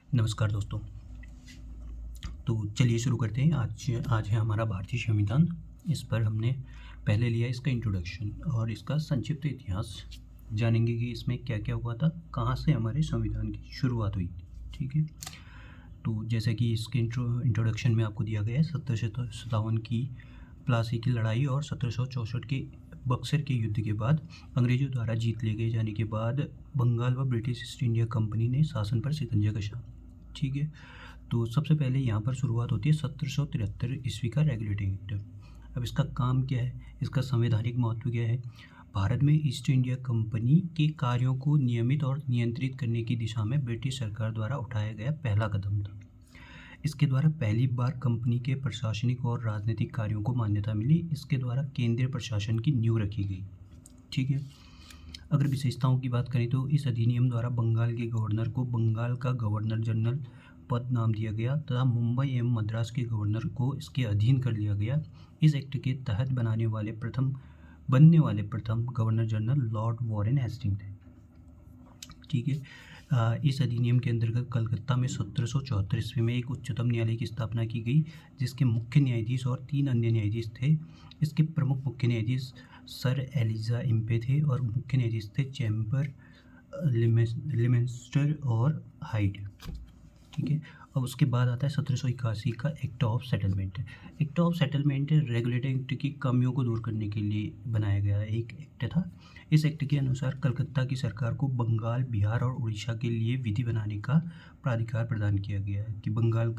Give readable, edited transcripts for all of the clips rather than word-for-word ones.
नमस्कार दोस्तों। तो चलिए शुरू करते हैं। आज है हमारा भारतीय संविधान। इस पर हमने पहले लिया इसका इंट्रोडक्शन और इसका संक्षिप्त इतिहास जानेंगे कि इसमें क्या क्या हुआ था, कहाँ से हमारे संविधान की शुरुआत हुई थी। ठीक है, तो जैसे कि इसके इंट्रोडक्शन में आपको दिया गया है 1757 की प्लासी की लड़ाई और 1764 के बक्सर के युद्ध के बाद अंग्रेजों द्वारा जीत ले गए जाने के बाद बंगाल व ब्रिटिश ईस्ट इंडिया कंपनी ने शासन पर शिकंजा कसा। ठीक है, तो सबसे पहले यहाँ पर शुरुआत होती है 1773 ईस्वी का रेगुलेटिंग एक्ट। अब इसका काम क्या है, इसका संवैधानिक महत्व क्या है? भारत में ईस्ट इंडिया कंपनी के कार्यों को नियमित और नियंत्रित करने की दिशा में ब्रिटिश सरकार द्वारा उठाया गया पहला कदम था। इसके द्वारा पहली बार कंपनी के प्रशासनिक और राजनीतिक कार्यों को मान्यता मिली। इसके द्वारा केंद्रीय प्रशासन की नींव रखी गई। ठीक है, अगर विशेषताओं की बात करें तो इस अधिनियम द्वारा बंगाल के गवर्नर को बंगाल का गवर्नर जनरल पद नाम दिया गया तथा मुंबई एवं मद्रास के गवर्नर को इसके अधीन कर लिया गया। इस एक्ट के तहत बनने वाले प्रथम governor general lord Warren Hasting थे। ठीक है, इस अधिनियम के अंतर्गत कलकत्ता में 1774 ईस्वी में एक उच्चतम न्यायालय की स्थापना की गई, जिसके मुख्य न्यायाधीश और 3 अन्य न्यायाधीश थे। इसके प्रमुख मुख्य न्यायाधीश सर एलिजा इम्पे थे और मुख्य न्यायाधीश थे चैम्बर, लिमेंस्टर और हाइड। ठीक है, अब उसके बाद आता है 1781 का act of settlement. Act of settlement regulating act की कमियों को दूर करने के लिए बनाया गया एक एक्ट था। इस एक्ट के अनुसार कलकत्ता की सरकार को बंगाल, बिहार और उड़ीसा के लिए विधि बनाने का प्राधिकार प्रदान किया गया है कि बंगाल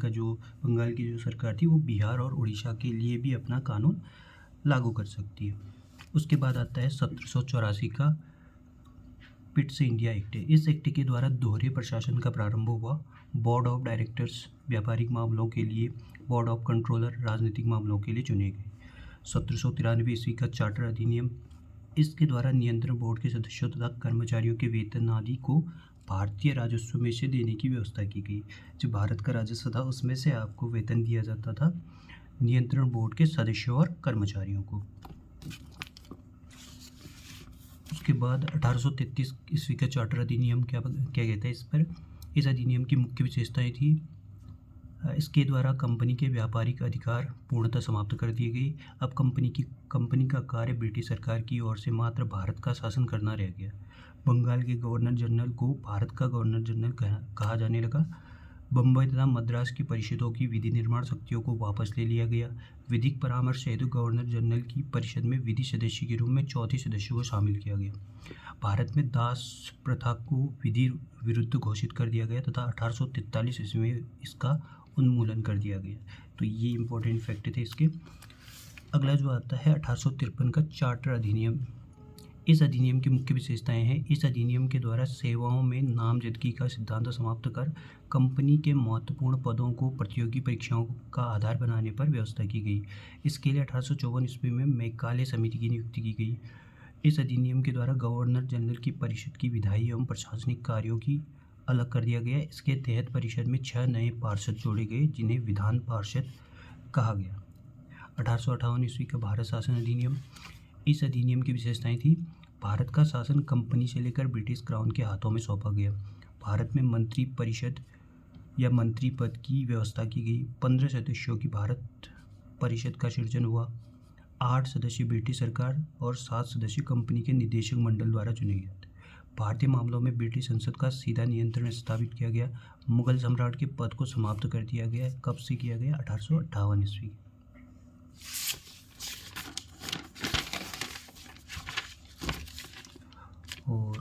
की जो सरकार थी वो बिहार और उड़ीसा के लिए भी अपना कानून लागू कर सकती है। उसके बाद आता है 1784 का पिट्स इंडिया एक्ट। इस एक्ट के द्वारा दोहरे प्रशासन का प्रारंभ हुआ। बोर्ड ऑफ डायरेक्टर्स व्यापारिक मामलों के लिए, बोर्ड ऑफ कंट्रोलर राजनीतिक मामलों के लिए चुने गए। 1793 ईस्वी का चार्टर अधिनियम, इसके द्वारा नियंत्रण बोर्ड के सदस्यों तथा कर्मचारियों के वेतन आदि को भारतीय राजस्व में से देने की व्यवस्था की गई। जो भारत का राजस्व था उसमें से आपको वेतन दिया जाता था नियंत्रण बोर्ड के सदस्यों और कर्मचारियों को। उसके बाद 1833 ईस्वी का चार्टर अधिनियम क्या कहता है इस पर? इस अधिनियम की मुख्य विशेषताएं थी, इसके द्वारा कंपनी के व्यापारिक अधिकार पूर्णतः समाप्त कर दिए गए। अब कंपनी का कार्य ब्रिटिश सरकार की ओर से मात्र भारत का शासन करना रह गया। बंगाल के गवर्नर जनरल को भारत का गवर्नर जनरल कहा जाने लगा। बम्बई तथा मद्रास की परिषदों की विधि निर्माण शक्तियों को वापस ले लिया गया। विधिक परामर्श हेतु गवर्नर जनरल की परिषद में विधि सदस्य के रूप में 34 सदस्यों को शामिल किया गया। भारत में दास प्रथा को विधि विरुद्ध घोषित कर दिया गया तथा 1843 ईस्वी में इसका उन्मूलन कर दिया गया। तो ये इंपॉर्टेंट फैक्ट थे इसके। अगला जो आता है 1853 का चार्टर अधिनियम। इस अधिनियम की मुख्य विशेषताएं हैं, इस अधिनियम के द्वारा सेवाओं में नामजदगी का सिद्धांत समाप्त कर कंपनी के महत्वपूर्ण पदों को प्रतियोगी परीक्षाओं का आधार बनाने पर व्यवस्था की गई। इसके लिए 1854 ईस्वी में मैकाले समिति की नियुक्ति की गई। इस अधिनियम के द्वारा गवर्नर जनरल की परिषद की विधायी एवं प्रशासनिक कार्यों की अलग कर दिया गया। इसके तहत परिषद में 6 नए पार्षद जोड़े गए जिन्हें विधान पार्षद कहा गया। 1858 ईस्वी का भारत शासन अधिनियम। इस अधिनियम की विशेषताएं थी, भारत का शासन कंपनी से लेकर ब्रिटिश क्राउन के हाथों में सौंपा गया। भारत में मंत्री परिषद या मंत्री पद की व्यवस्था की गई। 15 सदस्यों की भारत परिषद का सृजन हुआ। 8 सदस्य ब्रिटिश सरकार और 7 सदस्य कंपनी के निदेशक मंडल द्वारा चुने गए थे। भारतीय मामलों में ब्रिटिश संसद का सीधा नियंत्रण स्थापित किया गया। मुगल सम्राट के पद को समाप्त कर दिया गया। कब से किया गया? 1858 ईस्वी। और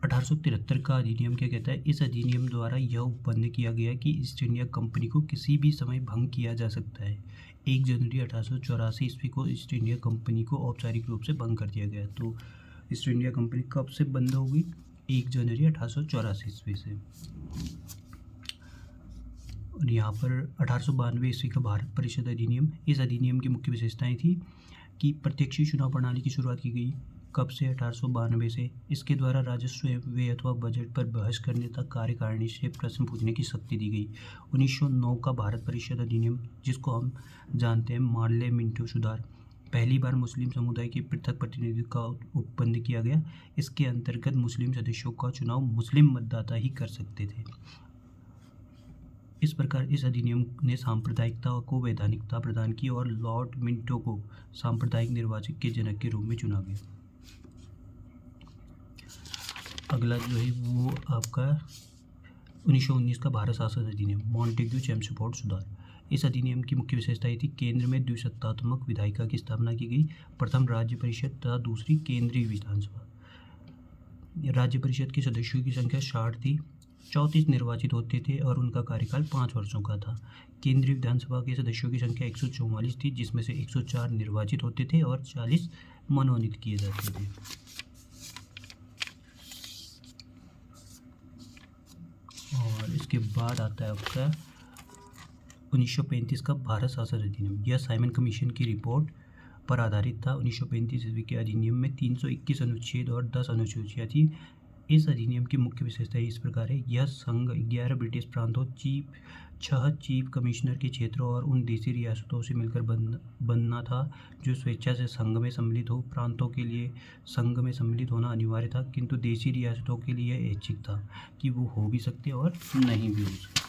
1873 का अधिनियम क्या कहता है? इस अधिनियम द्वारा यह उपबंध किया गया कि ईस्ट इंडिया कंपनी को किसी भी समय भंग किया जा सकता है। 1 जनवरी 1884 ईस्वी को ईस्ट इंडिया कंपनी को औपचारिक रूप से भंग कर दिया गया। तो ईस्ट इंडिया कंपनी कब से बंद होगी? 1 जनवरी 1884 ईस्वी से। और यहाँ पर 1892 ईस्वी का भारत परिषद अधिनियम। इस अधिनियम की मुख्य विशेषताएं थी कि प्रत्यक्ष चुनाव प्रणाली की शुरुआत की गई। कब से? 1892 से। इसके द्वारा राजस्व व्यय अथवा बजट पर बहस करने तक कार्यकारिणी से प्रश्न पूछने की शक्ति दी गई। 1909 का भारत परिषद अधिनियम, जिसको हम जानते हैं मार्ले मिंटो सुधार। पहली बार मुस्लिम समुदाय के पृथक प्रतिनिधित्व का उपबंध किया गया। इसके अंतर्गत मुस्लिम सदस्यों का चुनाव मुस्लिम मतदाता ही कर सकते थे। इस प्रकार इस अधिनियम ने सांप्रदायिकता को वैधानिकता प्रदान की और लॉर्ड मिंटो को सांप्रदायिक निर्वाचक के जनक के रूप में चुना गया। अगला जो है वो आपका 1919 का भारत शासन अधिनियम, मॉन्टेग्यू चेम्सफोर्ड सुधार। इस अधिनियम की मुख्य विशेषता ये थी, केंद्र में द्विसत्तात्मक विधायिका की स्थापना की गई। प्रथम राज्य परिषद तथा दूसरी केंद्रीय विधानसभा। राज्य परिषद के सदस्यों की संख्या 60 थी। 34 निर्वाचित होते थे और उनका कार्यकाल 5 वर्षों का था। केंद्रीय विधानसभा के सदस्यों की संख्या 144 थी, जिसमें से 104 निर्वाचित होते थे और 40 मनोनीत किए जाते थे। और इसके बाद आता है आपका 1935 का भारत शासन अधिनियम। यह साइमन कमीशन की रिपोर्ट पर आधारित था। 1935 ईस्वी के अधिनियम में 321 अनुच्छेद और 10 अनुसूचियाँ थी। इस अधिनियम की मुख्य विशेषता इस प्रकार है, यह संघ 11 ब्रिटिश प्रांतों, 6 चीफ कमिश्नर के क्षेत्रों और उन देशी रियासतों से मिलकर बनना था जो स्वेच्छा से संघ में सम्मिलित हो। प्रांतों के लिए संघ में सम्मिलित होना अनिवार्य था, किंतु देशी रियासतों के लिए ऐच्छिक था कि वो हो भी सकते और नहीं भी हो सकते।